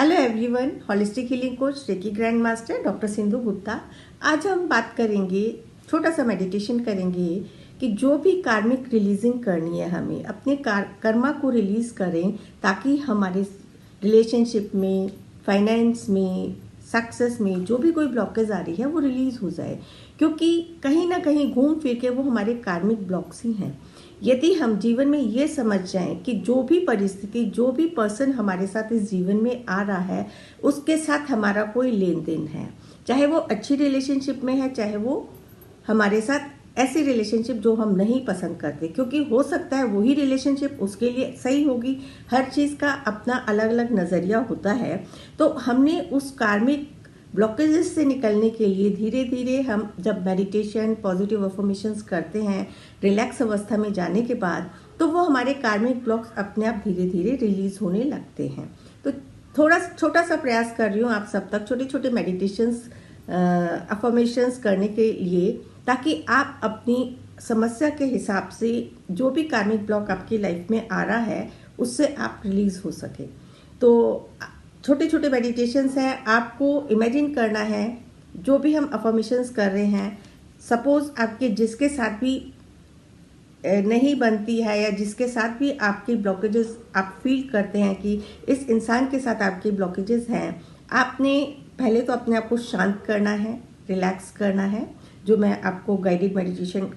Hello everyone, holistic healing coach reiki grand master doctor Sindhu Gupta. आज हम बात करेंगे, छोटा सा मेडिटेशन करेंगे कि जो भी कार्मिक रिलीजिंग करनी है, हमें अपने कर्मा को रिलीज करें ताकि हमारे रिलेशनशिप में, फाइनेंस में, सक्सेस में जो भी कोई ब्लॉकेज आ रही है वो रिलीज हो जाए। क्योंकि कहीं ना कहीं घूम फिर के वो हमारे कार्मिक ब्लॉक्स ही हैं। यदि हम जीवन में ये समझ जाएं कि जो भी परिस्थिति, जो भी पर्सन हमारे साथ इस जीवन में आ रहा है, उसके साथ हमारा कोई लेन देन है, चाहे वो अच्छी रिलेशनशिप में है, चाहे वो हमारे साथ ऐसी रिलेशनशिप जो हम नहीं पसंद करते, क्योंकि हो सकता है वही रिलेशनशिप उसके लिए सही होगी। हर चीज़ का अपना अलग अलग नज़रिया होता है। तो हमने उस कार्मिक ब्लॉकेजेस से निकलने के लिए धीरे धीरे हम जब मेडिटेशन, पॉजिटिव अफर्मेशंस करते हैं, रिलैक्स अवस्था में जाने के बाद, तो वो हमारे कार्मिक ब्लॉक्स अपने आप धीरे धीरे रिलीज होने लगते हैं। तो थोड़ा छोटा सा प्रयास कर रही हूँ आप सब तक छोटे छोटे मेडिटेशंस, अफर्मेशंस करने के लिए, ताकि आप अपनी समस्या के हिसाब से जो भी कार्मिक ब्लॉक आपकी लाइफ में आ रहा है उससे आप रिलीज हो सके। तो छोटे छोटे मेडिटेशंस हैं, आपको इमेजिन करना है जो भी हम अफर्मेशंस कर रहे हैं। सपोज आपके जिसके साथ भी नहीं बनती है या जिसके साथ भी आपकी ब्लॉकेजेस आप फील करते हैं कि इस इंसान के साथ आपके ब्लॉकेजेस हैं, आपने पहले तो अपने आप को शांत करना है, रिलैक्स करना है, जो मैं आपको गाइडेड मेडिटेशन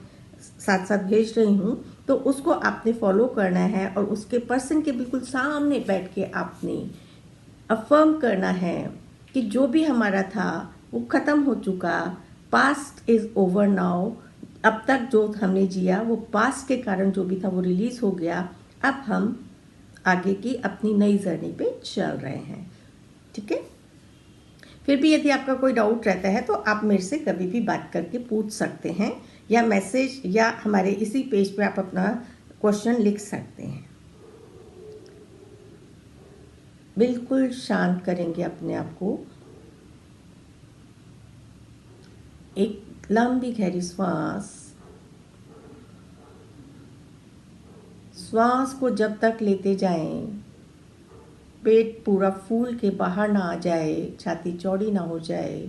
साथ साथ भेज रही हूँ। तो उसको आपने फॉलो करना है और उसके पर्सन के बिल्कुल सामने बैठ के आपने अफर्म करना है कि जो भी हमारा था वो ख़त्म हो चुका, पास्ट इज़ ओवर नाउ। अब तक जो हमने जिया वो पास्ट के कारण जो भी था वो रिलीज़ हो गया। अब हम आगे की अपनी नई जर्नी पे चल रहे हैं। ठीक है, फिर भी यदि आपका कोई डाउट रहता है तो आप मेरे से कभी भी बात करके पूछ सकते हैं, या मैसेज या हमारे इसी पेज पे आप अपना क्वेश्चन लिख सकते हैं। बिल्कुल शांत करेंगे अपने आप को। एक लंबी गहरी श्वास को जब तक लेते जाएं, पेट पूरा फूल के बाहर ना आ जाए, छाती चौड़ी ना हो जाए,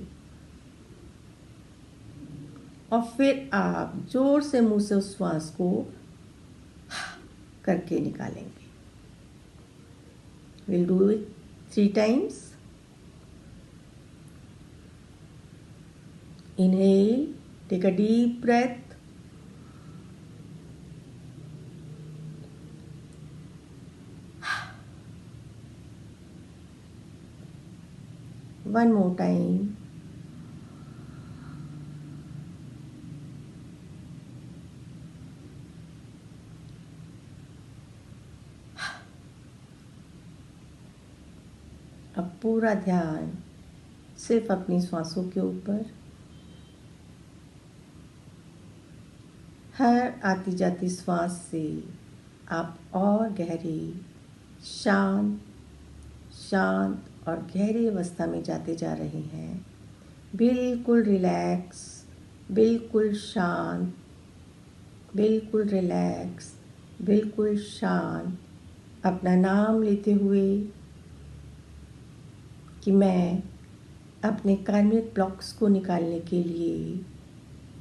और फिर आप जोर से मुंह से उस श्वास को करके निकालेंगे। We'll do it 3 times. Inhale, take a deep breath. One more time. अब पूरा ध्यान सिर्फ अपनी सांसों के ऊपर। हर आती जाती सांस से आप और गहरी, शांत शांत और गहरी अवस्था में जाते जा रहे हैं। बिल्कुल रिलैक्स, बिल्कुल शांत, बिल्कुल रिलैक्स, बिल्कुल शांत, अपना नाम लेते हुए कि मैं अपने कार्मिक ब्लॉक्स को निकालने के लिए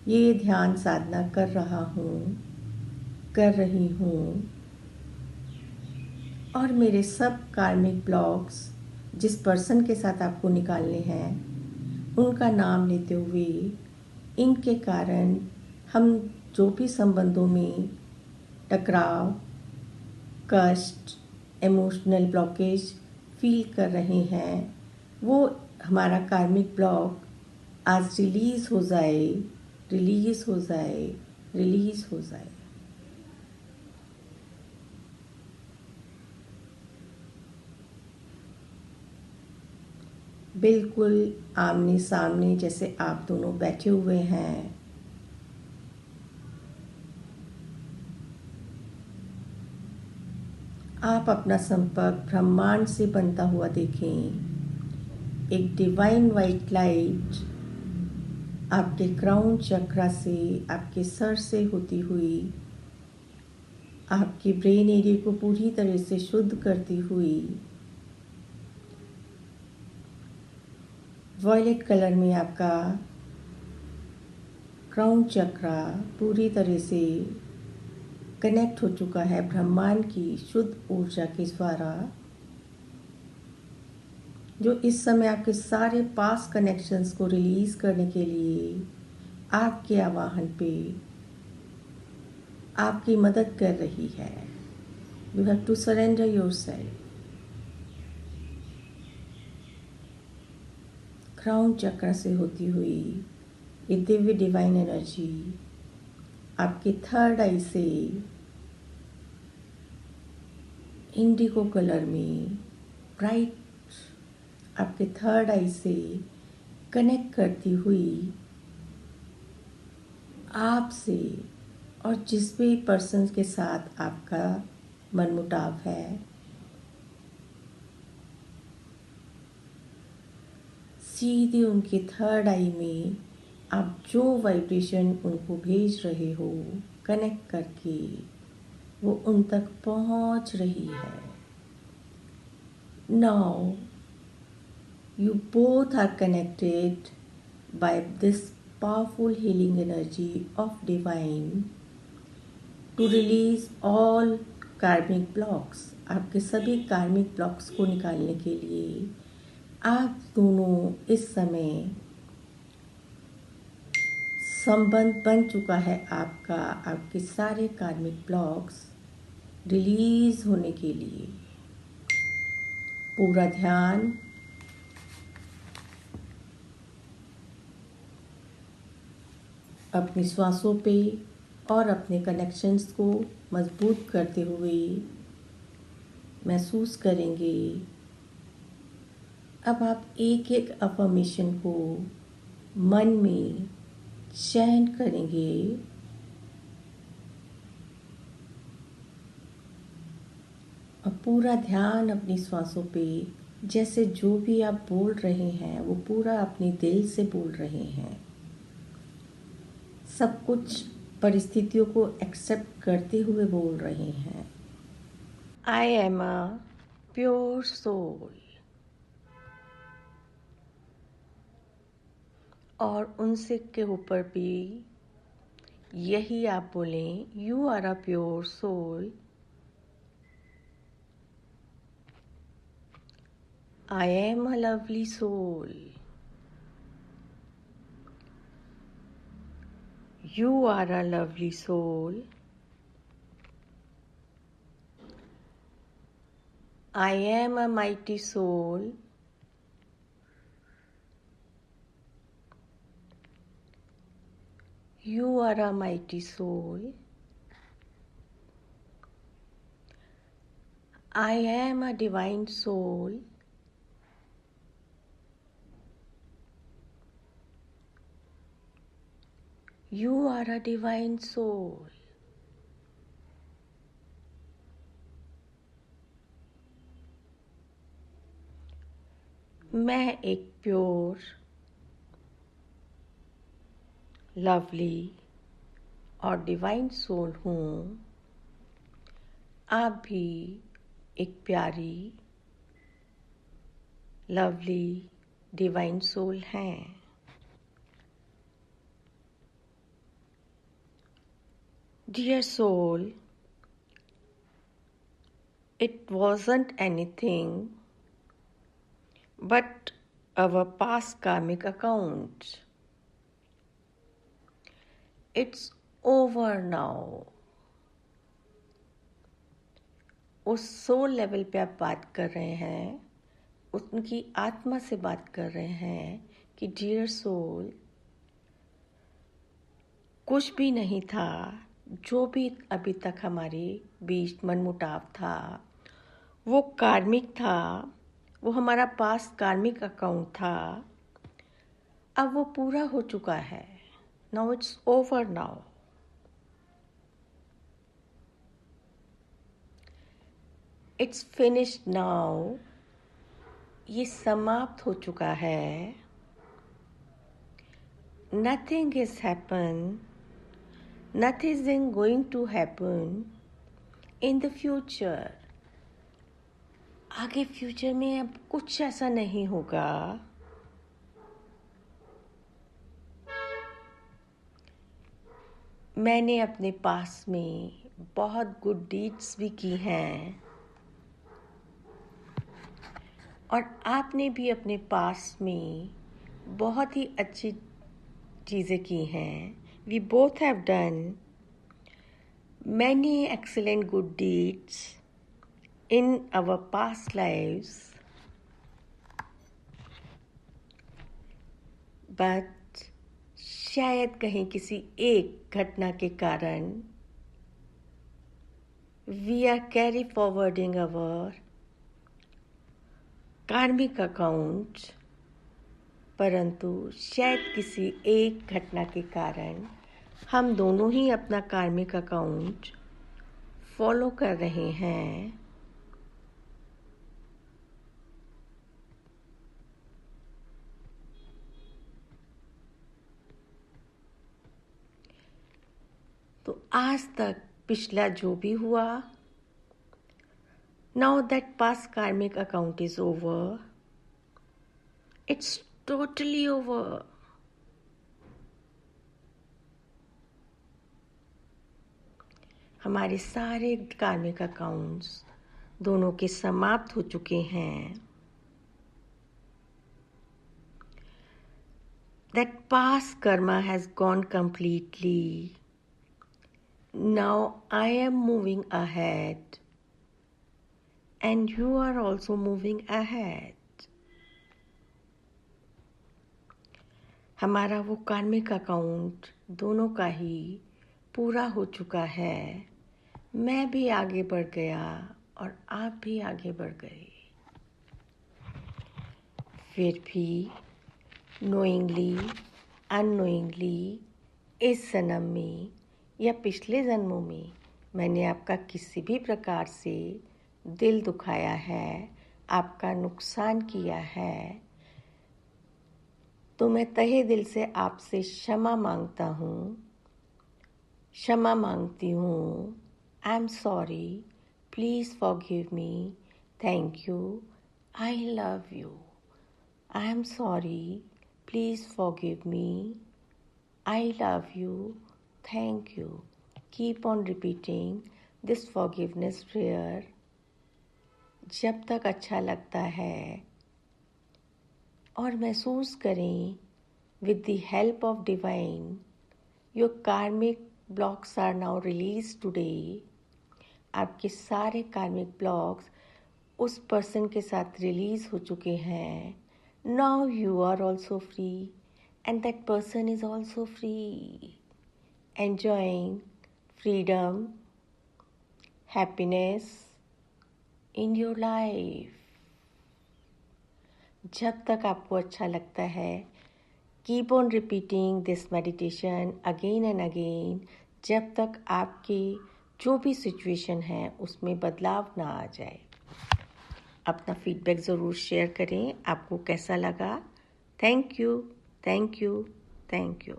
ये ध्यान साधना कर रहा हूँ, कर रही हूँ, और मेरे सब कार्मिक ब्लॉक्स जिस पर्सन के साथ आपको निकालने हैं उनका नाम लेते हुए, इनके कारण हम जो भी संबंधों में टकराव, कष्ट, इमोशनल ब्लॉकेज फील कर रहे हैं, वो हमारा कार्मिक ब्लॉक आज रिलीज़ हो जाए, रिलीज़ हो जाए, रिलीज़ हो जाए। बिल्कुल आमने सामने जैसे आप दोनों बैठे हुए हैं। आप अपना संपर्क ब्रह्मांड से बनता हुआ देखें। एक डिवाइन वाइट लाइट आपके क्राउन चक्रा से, आपके सर से होती हुई आपकी ब्रेन एरिया को पूरी तरह से शुद्ध करती हुई वॉयलेट कलर में आपका क्राउन चक्रा पूरी तरह से कनेक्ट हो चुका है ब्रह्मांड की शुद्ध ऊर्जा के द्वारा, जो इस समय आपके सारे पास्ट कनेक्शंस को रिलीज करने के लिए आपके आवाहन पे आपकी मदद कर रही है। You have to surrender yourself. Crown chakra से होती हुई ये दिव्य डिवाइन एनर्जी आपके थर्ड आई से इंडिगो कलर में ब्राइट आपके थर्ड आई से कनेक्ट करती हुई आपसे और जिस भी पर्सन के साथ आपका मनमुटाव है, सीधे उनके थर्ड आई में आप जो वाइब्रेशन उनको भेज रहे हो कनेक्ट करके, वो उन तक पहुंच रही है। Now you both are connected by this powerful healing energy of divine to release all karmic blocks। आपके सभी कार्मिक ब्लॉक्स को निकालने के लिए आप दोनों इस समय संबंध बन चुका है आपका, आपके सारे कार्मिक ब्लॉक्स रिलीज होने के लिए। पूरा ध्यान अपनी श्वासों पे और अपने कनेक्शंस को मजबूत करते हुए महसूस करेंगे। अब आप एक एक अफर्मेशन को मन में चैंट करेंगे। और पूरा ध्यान अपनी श्वासों पे, जैसे जो भी आप बोल रहे हैं वो पूरा अपने दिल से बोल रहे हैं। सब कुछ परिस्थितियों को एक्सेप्ट करते हुए बोल रहे हैं। I am a pure soul. और उनसे के ऊपर भी यही आप बोलें, you are a pure soul. I am a lovely soul. You are a lovely soul. I am a mighty soul. You are a mighty soul. I am a divine soul. You are a divine soul. मैं एक pure, lovely और divine soul हूँ। आप भी एक प्यारी, lovely, divine soul हैं। Dear soul, it wasn't anything but our past karmic account. It's over now. उस सोल लेवल पे आप बात कर रहे हैं, उनकी आत्मा से बात कर रहे हैं कि डियर सोल, कुछ भी नहीं था, जो भी अभी तक हमारे बीच मनमुटाव था वो कार्मिक था, वो हमारा पास्ट कार्मिक अकाउंट था। अब वो पूरा हो चुका है। Now it's over now. It's finished now. ये समाप्त हो चुका है। Nothing is happen, nothing going to happen in the future. आगे फ्यूचर में अब कुछ ऐसा नहीं होगा मैंने अपने पास में बहुत गुड डीड्स भी की हैं और आपने भी अपने पास में बहुत ही अच्छी चीज़ें की हैं. We both have done many excellent good deeds in our past lives, but शायद कहीं किसी एक घटना के कारण we are carry forwarding our कार्मिक अकाउंट, परंतु शायद किसी एक घटना के कारण हम दोनों ही अपना कार्मिक अकाउंट फॉलो कर रहे हैं. तो आज तक पिछला जो भी हुआ, now that past karmic account is over, it's totally over. हमारे सारे कार्मिक अकाउंट्स दोनों के समाप्त हो चुके हैं. That past karma has gone completely. Now I am moving ahead and you are also moving ahead. हमारा वो कार्मिक अकाउंट दोनों का ही पूरा हो चुका है. मैं भी आगे बढ़ गया और आप भी आगे बढ़ गए. फिर भी नोइंगली अननोइंगली इस जन्म में या पिछले जन्मों में मैंने आपका किसी भी प्रकार से दिल दुखाया है, आपका नुकसान किया है, तो मैं तहे दिल से आपसे क्षमा मांगता हूँ, क्षमा मांगती हूँ. I am sorry, please forgive me, thank you, I love you. I am sorry, please forgive me, I love you, thank you. Keep on repeating this forgiveness prayer जब तक अच्छा लगता है, और महसूस करें with the help of divine your karmic blocks are now released today. आपके सारे कार्मिक ब्लॉक्स उस पर्सन के साथ रिलीज हो चुके हैं. Now you are also free and that person is also free, enjoying freedom, happiness in your life. जब तक आपको अच्छा लगता है, keep on repeating this meditation again and again, जब तक आपकी जो भी सिचुएशन है उसमें बदलाव ना आ जाए. अपना फीडबैक ज़रूर शेयर करें. आपको कैसा लगा? Thank you, thank you, thank you.